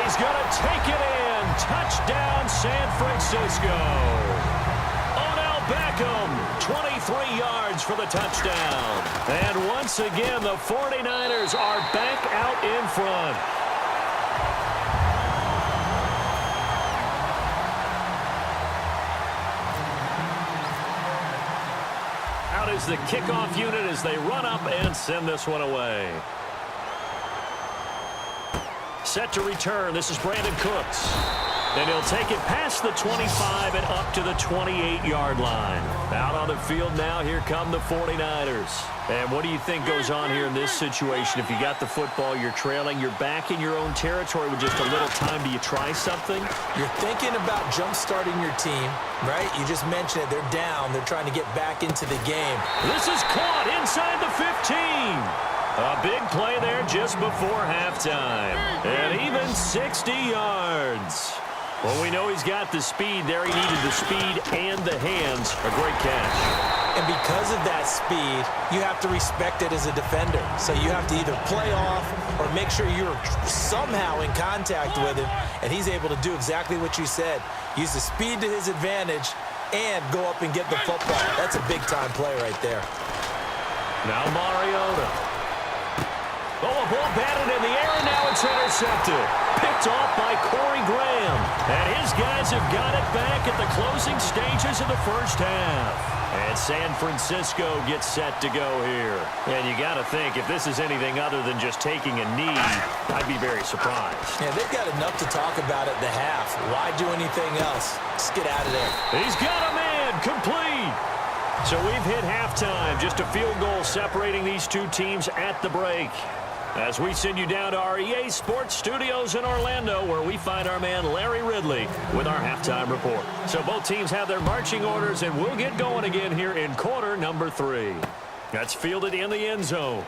he's going to take it in. Touchdown, San Francisco. Odell Beckham, 23 yards for the touchdown. And once again, the 49ers are back out in front. Out is the kickoff unit as they run up and send this one away. Set to return. This is Brandon Cooks. And he'll take it past the 25 and up to the 28-yard line. Out on the field now, here come the 49ers. And what do you think goes on here in this situation? If you got the football, you're trailing, you're back in your own territory with just a little time. Do you try something? You're thinking about jump-starting your team, right? You just mentioned it. They're down. They're trying to get back into the game. This is caught inside the 15. A big play there just before halftime. And even 60 yards. Well, we know he's got the speed there. He needed the speed and the hands. A great catch. And because of that speed, you have to respect it as a defender. So you have to either play off or make sure you're somehow in contact with him. And he's able to do exactly what you said. Use the speed to his advantage and go up and get the football. That's a big-time play right there. Now Mariota. Oh, a ball batted in the air, and now it's intercepted. Picked off by Corey Graham. And his guys have got it back at the closing stages of the first half. And San Francisco gets set to go here. And you got to think, if this is anything other than just taking a knee, I'd be very surprised. Yeah, they've got enough to talk about at the half. Why do anything else? Just get out of there. He's got a man, complete. So we've hit halftime. Just a field goal separating these two teams at the break. As we send you down to our EA Sports Studios in Orlando, where we find our man Larry Ridley with our halftime report. So both teams have their marching orders, and we'll get going again here in quarter number 3. That's fielded in the end zone.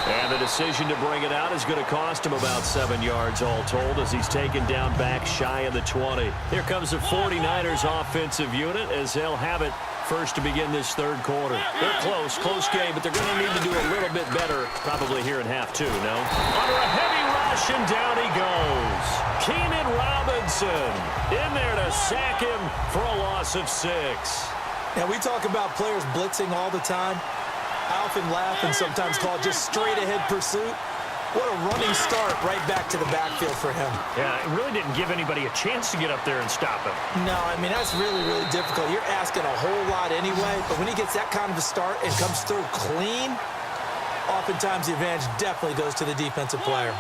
And the decision to bring it out is going to cost him about 7 yards all told, as he's taken down back shy of the 20. Here comes the 49ers offensive unit as they'll have it first to begin this third quarter. They're close game, but they're going to need to do a little bit better probably here in half 2, no? Under a heavy rush, and down he goes. Keenan Robinson in there to sack him for a loss of 6. Now, we talk about players blitzing all the time. I often laugh and sometimes call it just straight-ahead pursuit. What a running start right back to the backfield for him. Yeah, it really didn't give anybody a chance to get up there and stop him. No, I mean, that's really, really difficult. You're asking a whole lot anyway, but when he gets that kind of a start and comes through clean, oftentimes the advantage definitely goes to the defensive player.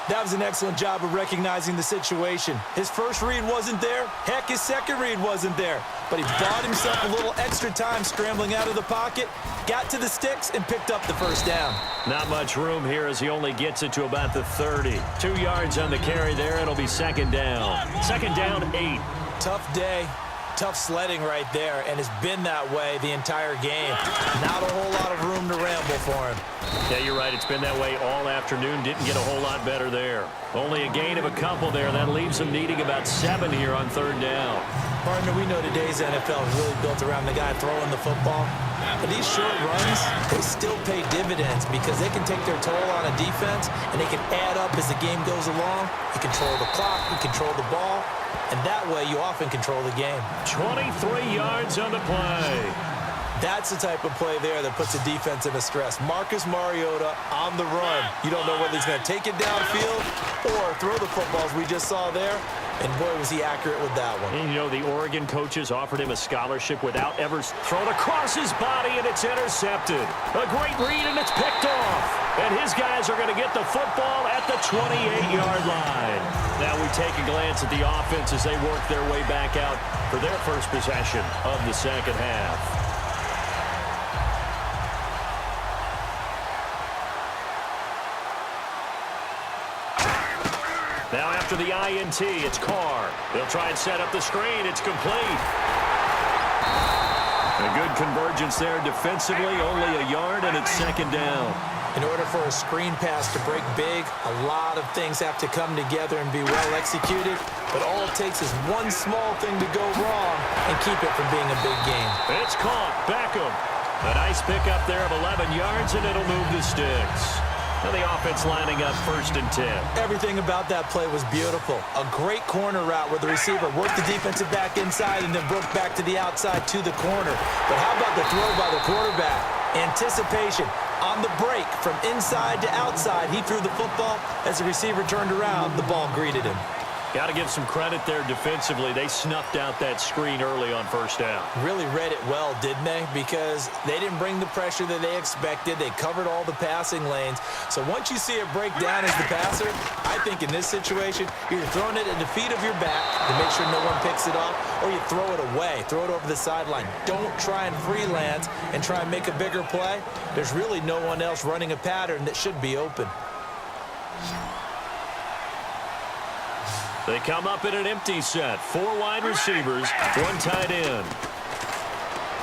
That was an excellent job of recognizing the situation. His first read wasn't there. Heck, his second read wasn't there. But he bought himself a little extra time scrambling out of the pocket, got to the sticks, and picked up the first down. Not much room here as he only gets it to about the 30. 2 yards on the carry there. It'll be second down. Second down, 8. Tough day. Tough sledding right there, and it's been that way the entire game. Not a whole lot of room to ramble for him. Yeah, you're right. It's been that way all afternoon. Didn't get a whole lot better there. Only a gain of a couple there. That leaves him needing about 7 here on third down. Partner, we know today's NFL is really built around the guy throwing the football. But these short runs, they still pay dividends because they can take their toll on a defense, and they can add up as the game goes along. You control the clock, you control the ball, and that way you often control the game. 23 yards on the play. That's the type of play there that puts a defense in a stress. Marcus Mariota on the run. You don't know whether he's going to take it downfield or throw the footballs we just saw there. And boy, was he accurate with that one. And you know, the Oregon coaches offered him a scholarship without ever thrown across his body, and it's intercepted. A great read, and it's picked off. And his guys are going to get the football at the 28-yard line. Now we take a glance at the offense as they work their way back out for their first possession of the second half. Now after the INT, it's Carr. They'll try and set up the screen. It's complete. A good convergence there defensively, only a yard, and it's second down. In order for a screen pass to break big, a lot of things have to come together and be well executed. But all it takes is one small thing to go wrong and keep it from being a big game. It's caught. Beckham. A nice pickup there of 11 yards, and it'll move the sticks. And the offense lining up 1st and 10. Everything about that play was beautiful. A great corner route where the receiver worked the defensive back inside and then broke back to the outside to the corner. But how about the throw by the quarterback? Anticipation on the break from inside to outside. He threw the football. As the receiver turned around, the ball greeted him. Got to give some credit there defensively. They snuffed out that screen early on 1st down. Really read it well, didn't they? Because they didn't bring the pressure that they expected. They covered all the passing lanes. So once you see it break down as the passer, I think in this situation, you're throwing it at the feet of your back to make sure no one picks it off, or you throw it away, throw it over the sideline. Don't try and freelance and try and make a bigger play. There's really no one else running a pattern that should be open. They come up in an empty set. 4 wide receivers, 1 tight end.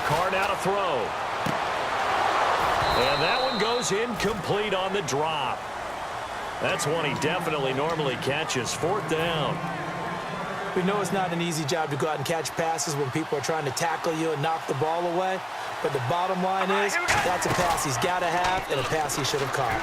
Carr now to throw. And that one goes incomplete on the drop. That's one he definitely normally catches. 4th down. We know it's not an easy job to go out and catch passes when people are trying to tackle you and knock the ball away. But the bottom line is, that's a pass he's got to have and a pass he should have caught.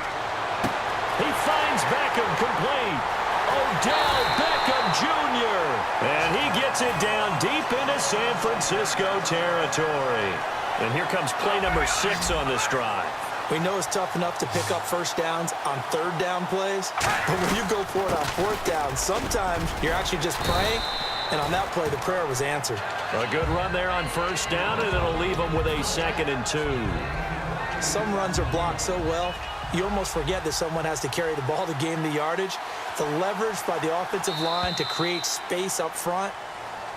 He finds Beckham complete. Odell Beckham Jr. And he gets it down deep into San Francisco territory. And here comes play number 6 on this drive. We know it's tough enough to pick up 1st downs on 3rd down plays. But when you go for it on 4th down, sometimes you're actually just praying. And on that play, the prayer was answered. A good run there on 1st down, and it'll leave them with a 2nd and 2. Some runs are blocked so well, you almost forget that someone has to carry the ball to gain the yardage. The leverage by the offensive line to create space up front,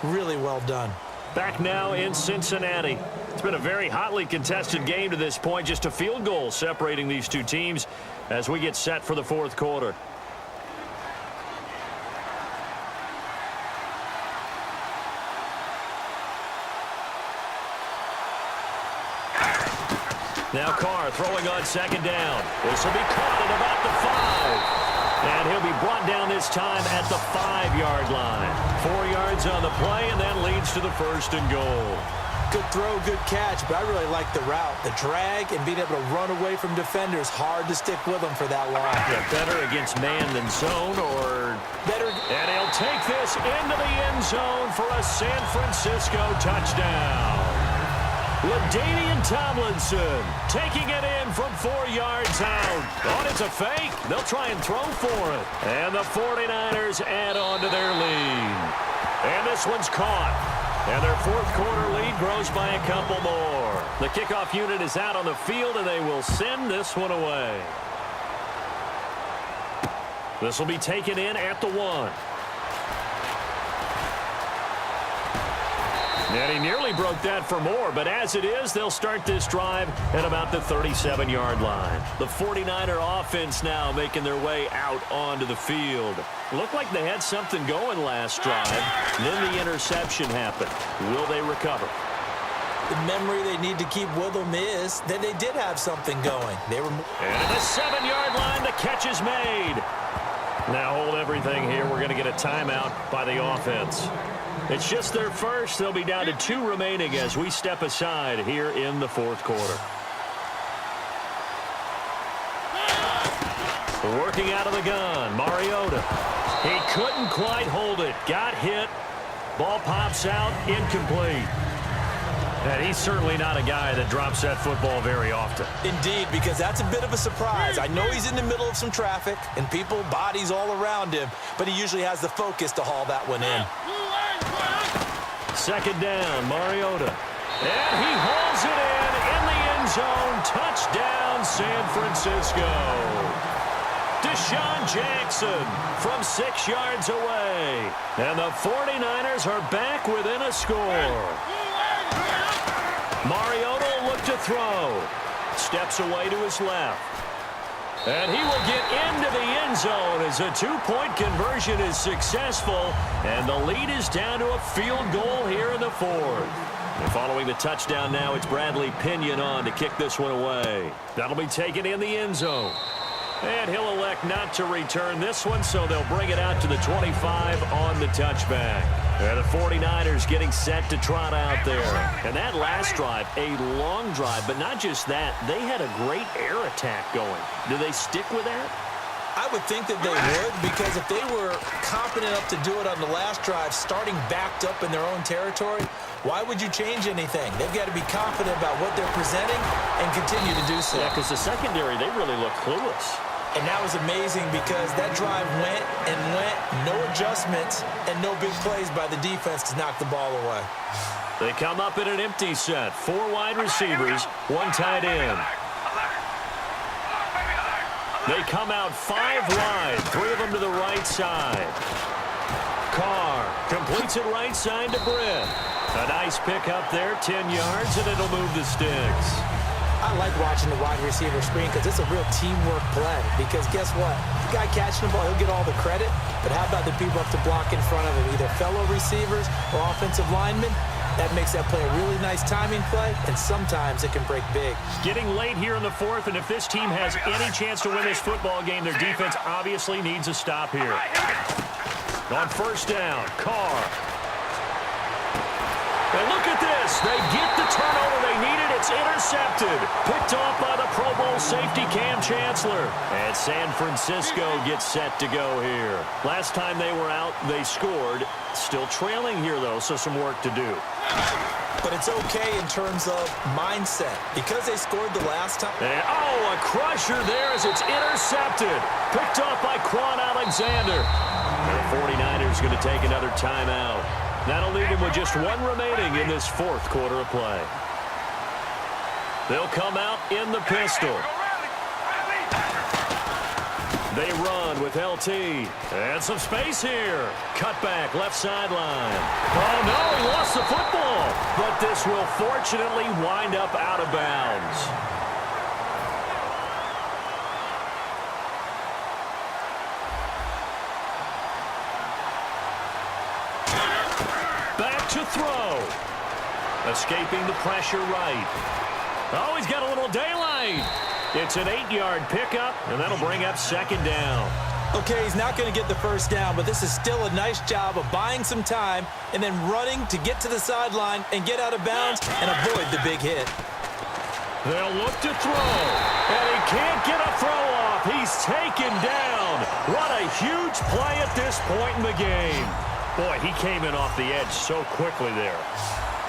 really well done. Back now in Cincinnati. It's been a very hotly contested game to this point. Just a field goal separating these two teams as we get set for the 4th quarter. Now Carr throwing on 2nd down. This will be caught at about the 5. And he'll be brought down this time at the 5-yard line. 4 yards on the play, and that leads to the 1st and goal. Good throw, good catch, but I really like the route. The drag and being able to run away from defenders, hard to stick with them for that line. Yeah, better against man than zone, or better. And he'll take this into the end zone for a San Francisco touchdown. LaDainian Tomlinson taking it in from 4 yards out. Oh, it's a fake. They'll try and throw for it. And the 49ers add on to their lead. And this one's caught. And their 4th quarter lead grows by a couple more. The kickoff unit is out on the field, and they will send this one away. This will be taken in at the 1. And he nearly broke that for more, but as it is, they'll start this drive at about the 37-yard line. The 49er offense now making their way out onto the field. Looked like they had something going last drive. Then the interception happened. Will they recover? The memory they need to keep with them is that they did have something going. They were. And at the 7-yard line, the catch is made. Now hold everything here. We're going to get a timeout by the offense. It's just their first. They'll be down to 2 remaining as we step aside here in the 4th quarter. Working out of the gun, Mariota. He couldn't quite hold it. Got hit. Ball pops out, incomplete. And he's certainly not a guy that drops that football very often. Indeed, because that's a bit of a surprise. I know he's in the middle of some traffic and people, bodies all around him, but he usually has the focus to haul that one in. 2nd down, Mariota. And he hauls it in the end zone. Touchdown, San Francisco. Deshaun Jackson from 6 yards away. And the 49ers are back within a score. Mariota will look to throw. Steps away to his left. And he will get into the end zone as a 2-point conversion is successful. And the lead is down to a field goal here in the 4th. And following the touchdown now, it's Bradley Pinion on to kick this one away. That'll be taken in the end zone. And he'll elect not to return this one, so they'll bring it out to the 25 on the touchback. And the 49ers getting set to trot out there. And that last drive, a long drive, but not just that. They had a great air attack going. Do they stick with that? I would think that they would, because if they were confident enough to do it on the last drive, starting backed up in their own territory, why would you change anything? They've got to be confident about what they're presenting and continue to do so. Yeah, because the secondary, they really look clueless. And that was amazing because that drive went and went, no adjustments, and no big plays by the defense to knock the ball away. They come up in an empty set. 4 wide receivers, 1 tight end. They come out 5 wide, 3 of them to the right side. Carr completes it right side to Britt. A nice pick up there, 10 yards, and it'll move the sticks. I like watching the wide receiver screen because it's a real teamwork play. Because guess what? The guy catching the ball, he'll get all the credit. But how about the people up to block in front of him, either fellow receivers or offensive linemen? That makes that play a really nice timing play, and sometimes it can break big. Getting late here in the 4th, and if this team has any chance to win this football game, their defense obviously needs a stop here. On first down, Carr. And look at this. They get the turnover they needed. It's intercepted. Picked off by the Pro Bowl safety Cam Chancellor. And San Francisco gets set to go here. Last time they were out, they scored. Still trailing here, though, so some work to do. But it's okay in terms of mindset. Because they scored the last time. And, a crusher there as it's intercepted. Picked off by Quan Alexander. And the 49ers going to take another timeout. That'll leave them with just 1 remaining in this 4th quarter of play. They'll come out in the pistol. They run with LT. And some space here. Cutback, left sideline. Oh, no, he lost the football. But this will fortunately wind up out of bounds. Back to throw. Escaping the pressure right. Oh, he's got a little daylight. It's an 8-yard pickup, and that'll bring up 2nd down. Okay, he's not going to get the first down, but this is still a nice job of buying some time and then running to get to the sideline and get out of bounds and avoid the big hit. They'll look to throw, and he can't get a throw off. He's taken down. What a huge play at this point in the game. Boy, he came in off the edge so quickly there.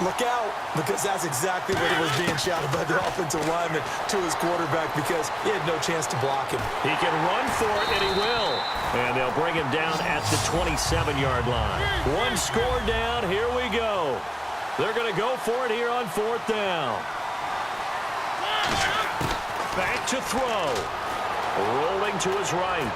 Look out, because that's exactly what it was being shouted by the offensive lineman to his quarterback because he had no chance to block him. He can run for it, and he will. And they'll bring him down at the 27-yard line. 1 score down. Here we go. They're going to go for it here on 4th down. Back to throw. Rolling to his right.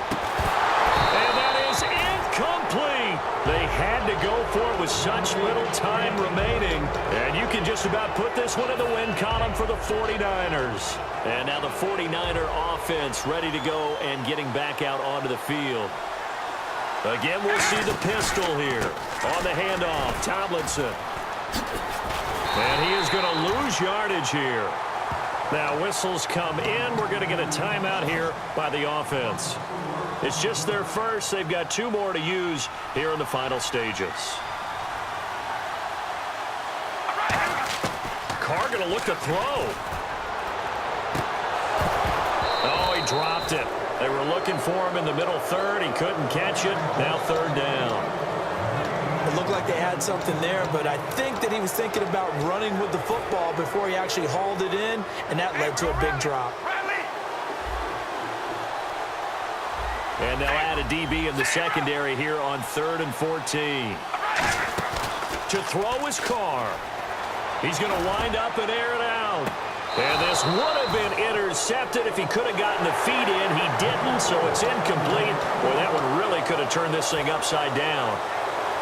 And that is incomplete. They had to go for it with such little time remaining. And you can just about put this one in the win column for the 49ers. And now the 49er offense ready to go and getting back out onto the field. Again, we'll see the pistol here. On the handoff, Tomlinson. And he is going to lose yardage here. Now whistles come in. We're going to get a timeout here by the offense. It's just their first. They've got 2 more to use here in the final stages. Carr going to look to throw. Oh, he dropped it. They were looking for him in the middle 3rd. He couldn't catch it. Now 3rd down. It looked like they had something there, but I think that he was thinking about running with the football before he actually hauled it in, and that led to a big drop. And they'll add a DB in the secondary here on 3rd and 14. To throw is Carr. He's going to wind up and air it out. And this would have been intercepted if he could have gotten the feet in. He didn't, so it's incomplete. Boy, that one really could have turned this thing upside down.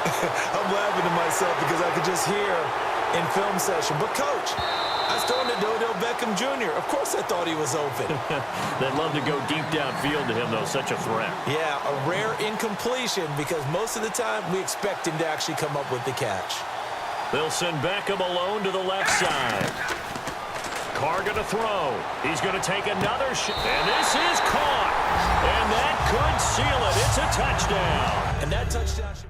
I'm laughing to myself because I could just hear in film session, but Coach, I was throwing to Odell Beckham Jr. Of course I thought he was open. They'd love to go deep downfield to him, though. Such a threat. Yeah, a rare incompletion because most of the time we expect him to actually come up with the catch. They'll send Beckham alone to the left side. Carr going to throw. He's going to take another shot. And this is caught. And that could seal it. It's a touchdown. And that touchdown